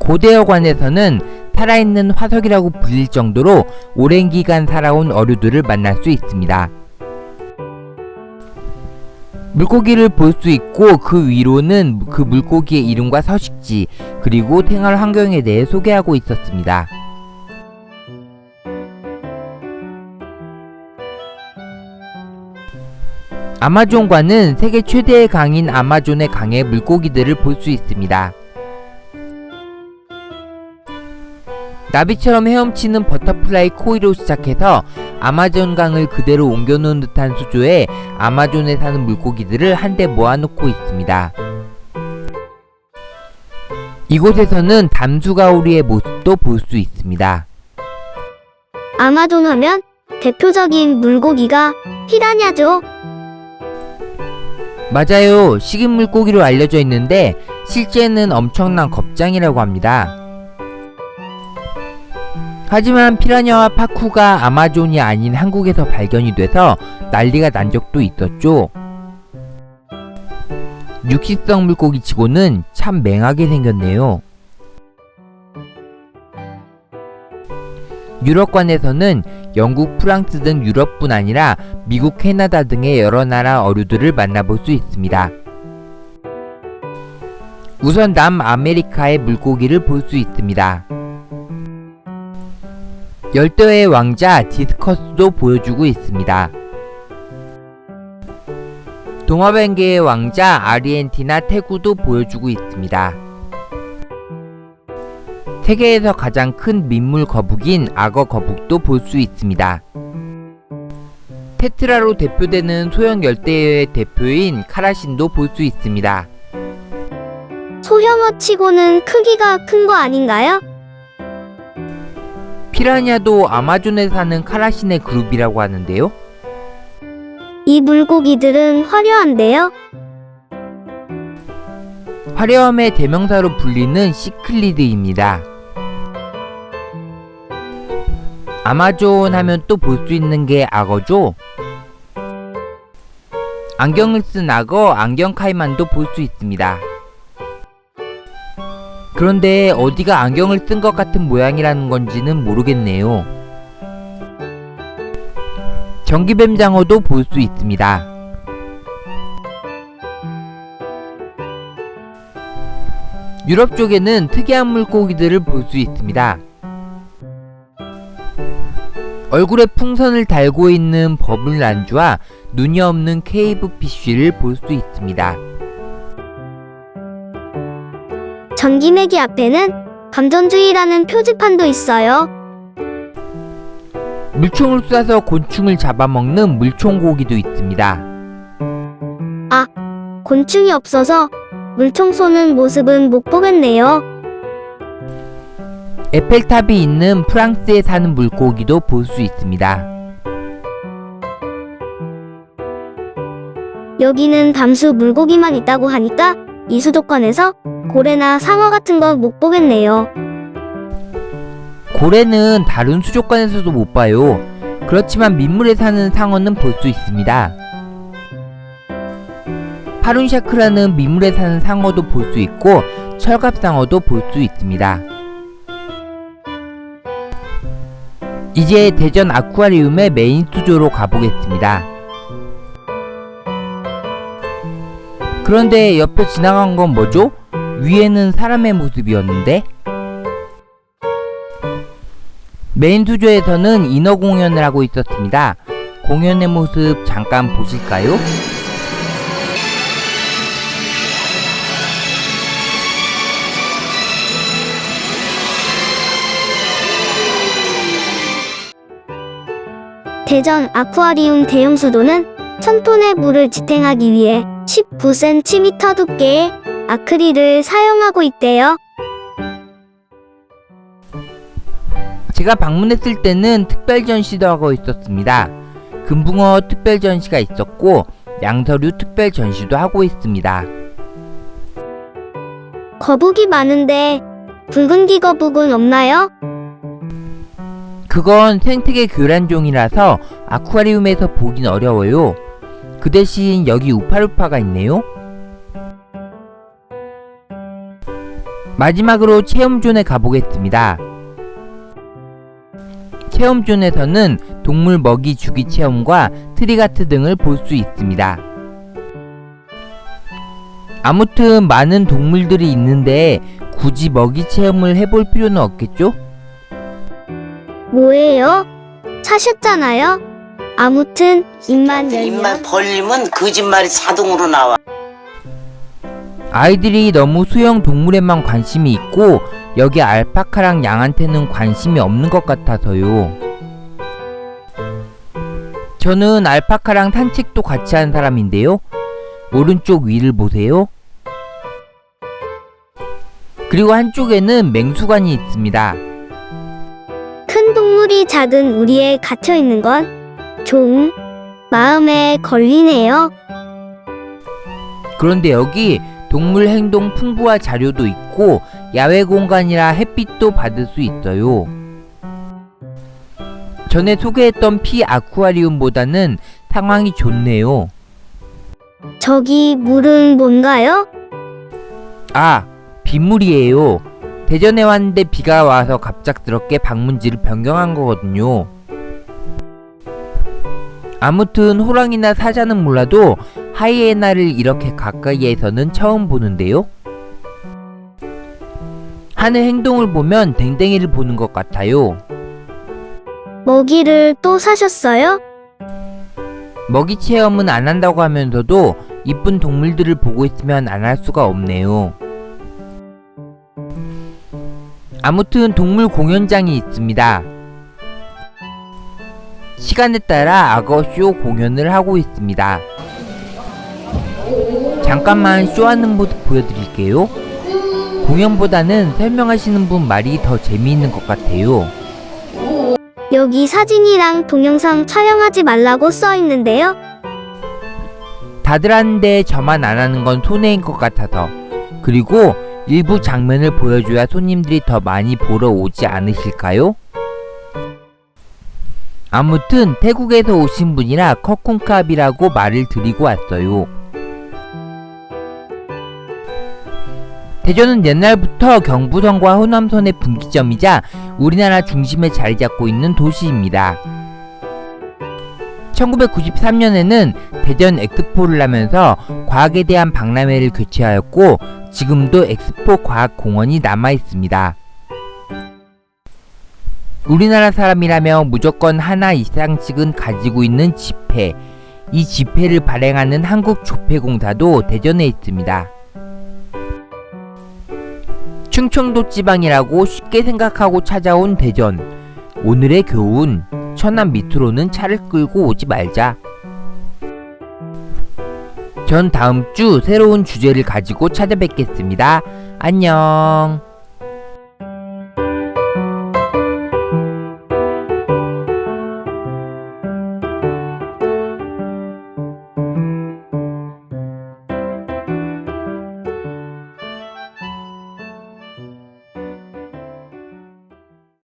고대여관에서는 살아있는 화석이라고 불릴 정도로 오랜 기간 살아온 어류들을 만날 수 있습니다. 물고기를 볼 수 있고 그 위로는 그 물고기의 이름과 서식지 그리고 생활 환경에 대해 소개하고 있었습니다. 아마존과는 세계 최대의 강인 아마존의 강의 물고기들을 볼 수 있습니다. 나비처럼 헤엄치는 버터플라이 코이로 시작해서 아마존강을 그대로 옮겨놓은 듯한 수조에 아마존에 사는 물고기들을 한데 모아놓고 있습니다. 이곳에서는 담수가오리의 모습도 볼 수 있습니다. 아마존 하면 대표적인 물고기가 피라냐죠. 맞아요. 식인 물고기로 알려져 있는데 실제는 엄청난 겁장이라고 합니다. 하지만 피라냐와 파쿠가 아마존이 아닌 한국에서 발견이 돼서 난리가 난 적도 있었죠. 육식성 물고기 치고는 참 맹하게 생겼네요. 유럽관에서는 영국, 프랑스 등 유럽뿐 아니라 미국, 캐나다 등의 여러 나라 어류들을 만나볼 수 있습니다. 우선 남아메리카의 물고기를 볼 수 있습니다. 열대어의 왕자 디스커스도 보여주고 있습니다. 동화뱀계의 왕자 아르헨티나 태구도 보여주고 있습니다. 세계에서 가장 큰 민물 거북인 악어 거북도 볼 수 있습니다. 테트라로 대표되는 소형 열대어의 대표인 카라신도 볼 수 있습니다. 소형어 치고는 크기가 큰 거 아닌가요? 피라냐도 아마존에 사는 카라신의 그룹이라고 하는데요. 이 물고기들은 화려한데요. 화려함의 대명사로 불리는 시클리드입니다. 아마존 하면 또 볼 수 있는 게 악어죠. 안경을 쓴 악어 안경카이만도 볼 수 있습니다. 그런데 어디가 안경을 쓴 것 같은 모양이라는 건지는 모르겠네요. 전기뱀장어도 볼 수 있습니다. 유럽 쪽에는 특이한 물고기들을 볼 수 있습니다. 얼굴에 풍선을 달고 있는 버블란주와 눈이 없는 케이브피쉬를 볼 수 있습니다. 전기매기 앞에는 감전주의라는 표지판도 있어요. 물총을 쏴서 곤충을 잡아먹는 물총고기도 있습니다. 아, 곤충이 없어서 물총 쏘는 모습은 못 보겠네요. 에펠탑이 있는 프랑스에 사는 물고기도 볼 수 있습니다. 여기는 담수 물고기만 있다고 하니까 이 수족관에서 고래나 상어 같은 건 못 보겠네요. 고래는 다른 수족관에서도 못 봐요. 그렇지만 민물에 사는 상어는 볼 수 있습니다. 파룬샤크라는 민물에 사는 상어도 볼 수 있고 철갑상어도 볼 수 있습니다. 이제 대전 아쿠아리움의 메인 수조로 가보겠습니다. 그런데 옆에 지나간 건 뭐죠? 위에는 사람의 모습이었는데? 메인 수조에서는 인어 공연을 하고 있었습니다. 공연의 모습 잠깐 보실까요? 대전 아쿠아리움 대형 수조는 1000톤의 물을 지탱하기 위해 19cm 두께의 아크릴을 사용하고 있대요. 제가 방문했을 때는 특별 전시도 하고 있었습니다. 금붕어 특별 전시가 있었고 양서류 특별 전시도 하고 있습니다. 거북이 많은데 붉은 기거북은 없나요? 그건 생태계 교란종이라서 아쿠아리움에서 보긴 어려워요. 그 대신 여기 우파루파가 있네요. 마지막으로 체험존에 가보겠습니다. 체험존에서는 동물 먹이 주기 체험과 트리가트 등을 볼 수 있습니다. 아무튼 많은 동물들이 있는데 굳이 먹이 체험을 해볼 필요는 없겠죠? 뭐예요? 사셨잖아요? 아무튼 입만 열면 입만 벌리면 거짓말이 자동으로 나와. 아이들이 너무 소형 동물에만 관심이 있고 여기 알파카랑 양한테는 관심이 없는 것 같아서요. 저는 알파카랑 산책도 같이 한 사람인데요. 오른쪽 위를 보세요. 그리고 한쪽에는 맹수관이 있습니다. 큰 동물이 작은 우리에 갇혀 있는 건 좀 마음에 걸리네요. 그런데 여기 동물 행동 풍부화 자료도 있고 야외 공간이라 햇빛도 받을 수 있어요. 전에 소개했던 피 아쿠아리움보다는 상황이 좋네요. 저기 물은 뭔가요? 아, 빗물이에요. 대전에 왔는데 비가 와서 갑작스럽게 방문지를 변경한 거거든요. 아무튼 호랑이나 사자는 몰라도 하이에나를 이렇게 가까이에서는 처음 보는데요. 하는 행동을 보면 댕댕이를 보는 것 같아요. 먹이를 또 사셨어요? 먹이 체험은 안 한다고 하면서도 이쁜 동물들을 보고 있으면 안 할 수가 없네요. 아무튼 동물 공연장이 있습니다. 시간에 따라 악어쇼 공연을 하고 있습니다. 잠깐만 쇼하는 모습 보여드릴게요. 공연보다는 설명하시는 분 말이 더 재미있는 것 같아요. 여기 사진이랑 동영상 촬영하지 말라고 써 있는데요. 다들 하는데 저만 안 하는 건 손해인 것 같아서. 그리고 일부 장면을 보여줘야 손님들이 더 많이 보러 오지 않으실까요? 아무튼 태국에서 오신 분이라 커쿤캅이라고 말을 드리고 왔어요. 대전은 옛날부터 경부선과 호남선의 분기점이자 우리나라 중심에 자리 잡고 있는 도시입니다. 1993년에는 대전 엑스포를 하면서 과학에 대한 박람회를 개최하였고 지금도 엑스포 과학공원이 남아있습니다. 우리나라 사람이라면 무조건 하나 이상씩은 가지고 있는 지폐, 이 지폐를 발행하는 한국조폐공사도 대전에 있습니다. 충청도 지방이라고 쉽게 생각하고 찾아온 대전. 오늘의 교훈, 천안 밑으로는 차를 끌고 오지 말자. 전 다음 주 새로운 주제를 가지고 찾아뵙겠습니다. 안녕.